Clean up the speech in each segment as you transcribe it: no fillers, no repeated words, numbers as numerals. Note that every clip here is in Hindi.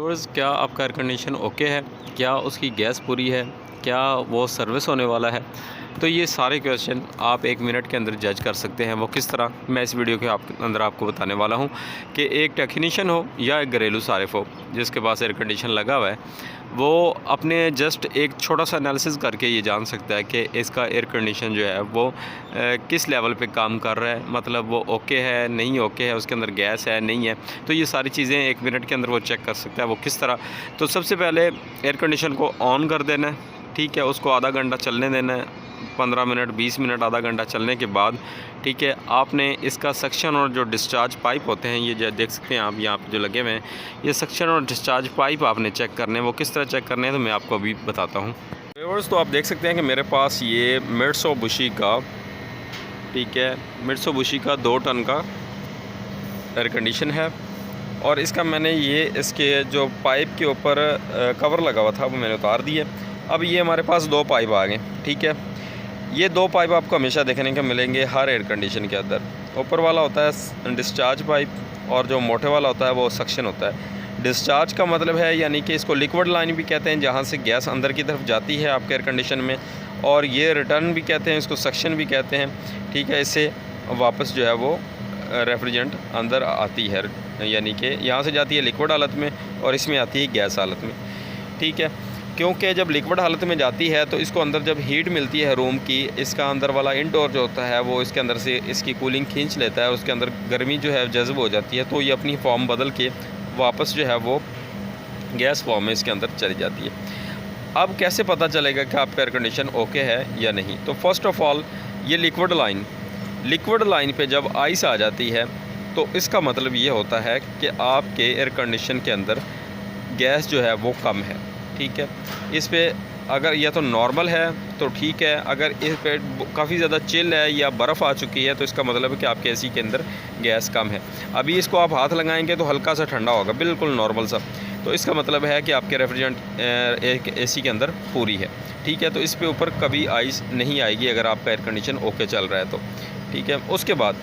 व्यूअर्स, क्या आपका एयर कंडीशन ओके है? क्या उसकी गैस पूरी है? क्या वो सर्विस होने वाला है? तो ये सारे क्वेश्चन आप 1 मिनट के अंदर जज कर सकते हैं। वो किस तरह, मैं इस वीडियो के अंदर आपको बताने वाला हूँ कि एक टेक्नीशियन हो या एक घरेलू सारिफ हो जिसके पास एयर कंडीशन लगा हुआ है, वो अपने जस्ट एक छोटा सा एनालिसिस करके ये जान सकता है कि इसका एयर कंडीशन जो है वो किस लेवल पे काम कर रहा है। मतलब वो ओके है, नहीं ओके है, उसके अंदर गैस है, नहीं है। तो ये सारी चीज़ें 1 मिनट के अंदर वो चेक कर सकता है। वो किस तरह? तो सबसे पहले एयर कंडीशन को ऑन कर देना है, ठीक है। उसको आधा घंटा चलने देना है, 15 मिनट, 20 मिनट, आधा घंटा चलने के बाद, ठीक है, आपने इसका सक्शन और जो डिस्चार्ज पाइप होते हैं, ये जो देख सकते हैं आप यहाँ पे जो लगे हुए हैं, ये सक्शन और डिस्चार्ज पाइप आपने चेक करने हैं। वो किस तरह चेक करने हैं तो मैं आपको अभी बताता हूँ। व्यूअर्स, तो आप देख सकते हैं कि मेरे पास ये मित्सुबिशी का, ठीक है, मित्सुबिशी का 2 टन का एयर कंडीशन है। और इसका मैंने ये इसके जो पाइप के ऊपर कवर लगा हुआ था वो मैंने उतार दिया। अब ये हमारे पास 2 पाइप आ गए, ठीक है। ये 2 पाइप आपको हमेशा देखने को मिलेंगे हर एयर कंडीशन के अंदर। ऊपर वाला होता है डिस्चार्ज पाइप और जो मोटे वाला होता है वो सक्शन होता है। डिस्चार्ज का मतलब है यानी कि इसको लिक्विड लाइन भी कहते हैं, जहाँ से गैस अंदर की तरफ जाती है आपके एयर कंडीशन में, और ये रिटर्न भी कहते हैं, इसको सक्शन भी कहते हैं, ठीक है। इससे वापस जो है वो रेफ्रिजरेंट अंदर आती है, यानी कि यहाँ से जाती है लिक्विड हालत में और इसमें आती है गैस हालत में, ठीक है। क्योंकि जब लिक्विड हालत में जाती है तो इसको अंदर जब हीट मिलती है रूम की, इसका अंदर वाला इंडोर जो होता है वो इसके अंदर से इसकी कूलिंग खींच लेता है, उसके अंदर गर्मी जो है जज़्ब हो जाती है, तो ये अपनी फॉर्म बदल के वापस जो है वो गैस फॉर्म में इसके अंदर चली जाती है। अब कैसे पता चलेगा कि आपका एयर कंडीशन ओके है या नहीं? तो फर्स्ट ऑफ़ ऑल, ये लिक्विड लाइन पे जब आइस आ जाती है तो इसका मतलब ये होता है कि आपके एयर कंडीशन के अंदर गैस जो है वो कम है, ठीक है। इस पे अगर या तो नॉर्मल है तो ठीक है, अगर इस पे काफ़ी ज़्यादा चिल है या बर्फ़ आ चुकी है तो इसका मतलब है कि आपके एसी के अंदर गैस कम है। अभी इसको आप हाथ लगाएंगे तो हल्का सा ठंडा होगा, बिल्कुल नॉर्मल सा, तो इसका मतलब है कि आपके रेफ्रिजरेंट एसी के अंदर पूरी है, ठीक है। तो इस पे ऊपर कभी आइस नहीं आएगी अगर आपका एयर कंडीशन ओके चल रहा है तो, ठीक है। उसके बाद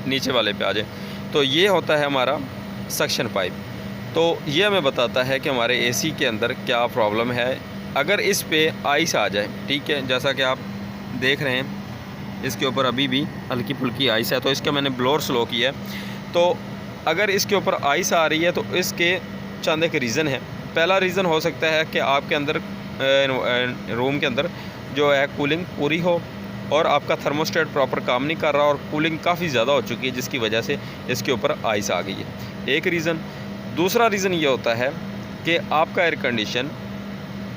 नीचे वाले पे आ जाए, तो ये होता है हमारा सक्शन पाइप। तो ये हमें बताता है कि हमारे एसी के अंदर क्या प्रॉब्लम है। अगर इस पे आइस आ जाए, ठीक है, जैसा कि आप देख रहे हैं इसके ऊपर अभी भी हल्की फुल्की आइस है, तो इसका मैंने ब्लोअर स्लो किया है। तो अगर इसके ऊपर आइस आ रही है तो इसके चंद एक रीज़न है। पहला रीज़न हो सकता है कि आपके अंदर रूम के अंदर जो है कूलिंग पूरी हो और आपका थर्मोस्टेट प्रॉपर काम नहीं कर रहा और कूलिंग काफ़ी ज़्यादा हो चुकी है, जिसकी वजह से इसके ऊपर आइस आ गई है, एक रीज़न। दूसरा रीज़न ये होता है कि आपका एयर कंडीशन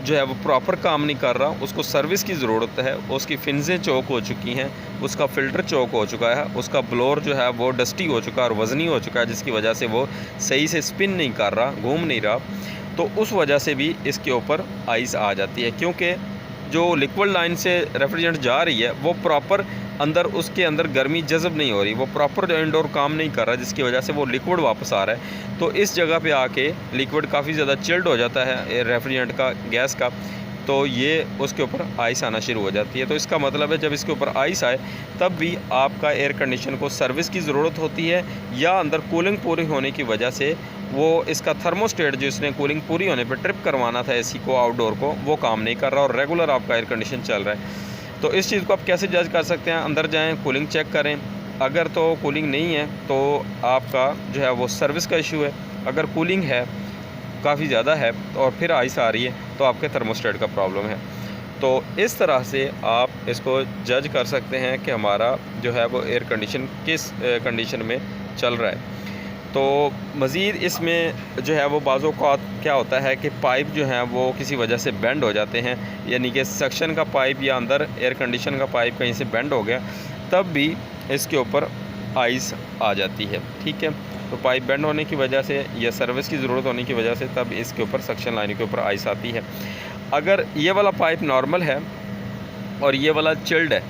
जो है वो प्रॉपर काम नहीं कर रहा, उसको सर्विस की ज़रूरत है, उसकी फिन्सें चौक हो चुकी हैं, उसका फ़िल्टर चौक हो चुका है, उसका ब्लोअर जो है वो डस्टी हो चुका है और वज़नी हो चुका है, जिसकी वजह से वो सही से स्पिन नहीं कर रहा, घूम नहीं रहा। तो उस वजह से भी इसके ऊपर आइस आ जाती है, क्योंकि जो लिक्विड लाइन से रेफ्रिजरेंट जा रही है वो प्रॉपर अंदर, उसके अंदर गर्मी जज़ब नहीं हो रही, वो प्रॉपर इंडोर काम नहीं कर रहा, जिसकी वजह से वो लिक्विड वापस आ रहा है। तो इस जगह पे आके लिक्विड काफ़ी ज़्यादा चिल्ड हो जाता है रेफ्रिजरेंट का, गैस का, तो ये उसके ऊपर आइस आना शुरू हो जाती है। तो इसका मतलब है जब इसके ऊपर आइस आए तब भी आपका एयर कंडीशन को सर्विस की ज़रूरत होती है, या अंदर कूलिंग पूरी होने की वजह से वो इसका थर्मोस्टेट जो इसने कूलिंग पूरी होने पर ट्रिप करवाना था एसी को, आउटडोर को, वो काम नहीं कर रहा और रेगुलर आपका एयर कंडीशन चल रहा है। तो इस चीज़ को आप कैसे जज कर सकते हैं? अंदर जाएँ, कूलिंग चेक करें। अगर तो कूलिंग नहीं है तो आपका जो है वो सर्विस का इशू है। अगर कूलिंग है, काफ़ी ज़्यादा है और फिर आइस आ रही है तो आपके थर्मोस्टेट का प्रॉब्लम है। तो इस तरह से आप इसको जज कर सकते हैं कि हमारा जो है वो एयर कंडीशन किस कंडीशन में चल रहा है। तो मज़ीद इसमें जो है वो बाज़ों का क्या होता है कि पाइप जो हैं वो किसी वजह से बेंड हो जाते हैं, यानी कि सक्शन का पाइप या अंदर एयर कंडीशन का पाइप कहीं से बेंड हो गया, तब भी इसके ऊपर आइस आ जाती है, ठीक है। तो पाइप बेंड होने की वजह से या सर्विस की ज़रूरत होने की वजह से तब इसके ऊपर सक्शन लाइन के ऊपर आइस आती है। अगर ये वाला पाइप नॉर्मल है और ये वाला चिल्ड है,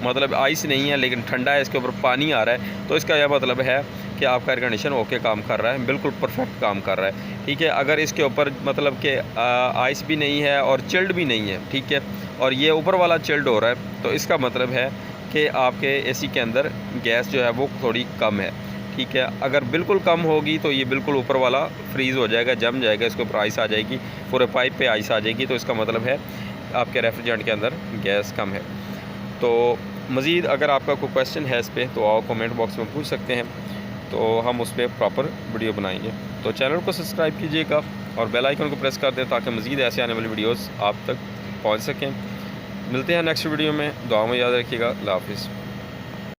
मतलब आइस नहीं है लेकिन ठंडा है, इसके ऊपर पानी आ रहा है, तो इसका यह मतलब है कि आपका एयर कंडीशन ओके काम कर रहा है, बिल्कुल परफेक्ट काम कर रहा है, ठीक है। अगर इसके ऊपर मतलब कि आइस भी नहीं है और चिल्ड भी नहीं है, ठीक है, और ये ऊपर वाला चिल्ड हो रहा है, तो इसका मतलब है कि आपके एसी के अंदर गैस जो है वो थोड़ी कम है, ठीक है। अगर बिल्कुल कम होगी तो ये बिल्कुल ऊपर वाला फ्रीज़ हो जाएगा, जम जाएगा, इसके ऊपर आइस आ जाएगी, पूरे पाइप पे आइस आ जाएगी, तो इसका मतलब है आपके रेफ्रिजरेंट के अंदर गैस कम है। तो मज़ीद अगर आपका कोई क्वेश्चन है इस पर तो आओ कमेंट बॉक्स में पूछ सकते हैं, तो हम उस पर प्रॉपर वीडियो बनाएंगे। तो चैनल को सब्सक्राइब कीजिएगा और बेल आइकन को प्रेस कर दें ताकि मज़ीद ऐसे आने वाली वीडियोस आप तक पहुंच सकें। मिलते हैं नेक्स्ट वीडियो में, दुआ में याद रखिएगा। अल्लाह हाफ़िज़।